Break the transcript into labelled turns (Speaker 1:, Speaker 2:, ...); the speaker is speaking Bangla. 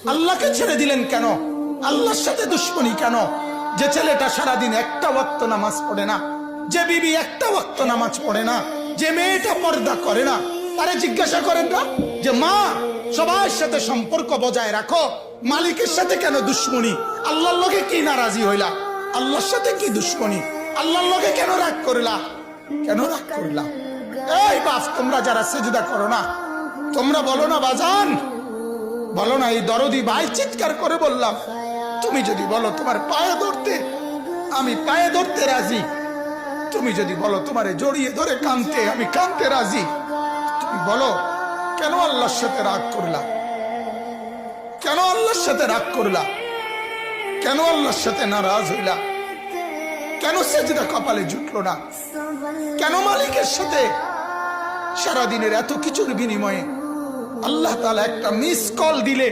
Speaker 1: আল্লাহকে ছেড়ে দিলেন কেন? আল্লাহর সাথে দুশ্মনী কেন? যে ছেলেটা সারাদিন একটা ওয়াক্ত নামাজ পড়ে না, যে বিবি একটা ওয়াক্ত নামাজ পড়ে না, যে মেয়েটা পর্দা করে না, তারে জিজ্ঞাসা করেন না যে মা সবার সাথে সম্পর্ক বজায় রাখো, মালিকের সাথে কেন দুশ্মনী? আল্লাহর লগে কি নারাজি হইলা? আল্লাহর সাথে কি দুশ্মনী? আল্লাহর লগে কেন রাগ করলা? কেন রাগ করলা? এই বাপ, তোমরা যারা সেজদা করো না, তোমরা বলো না বাজান, বলো না। এই দরদি ভাই চিৎকার করে বললাম, তুমি যদি বলো তোমার পায়ে ধরতে, আমি পায়ে ধরতে রাজি। তুমি যদি বলো তোমারে জড়িয়ে ধরে কাঁদতে, আমি কাঁদতে রাজি। তুমি বলো কেন আল্লাহর সাথে রাগ করলা? কেন আল্লাহর সাথে রাগ করলা? কেন আল্লাহর সাথে নারাজ হইলা? কেন সেজদা কপালে জুটলো না? কেন মালিকের সাথে সারাদিনের এত কিছুর বিনিময়ে আল্লাহ তাআলা একটা মিস কল দিলে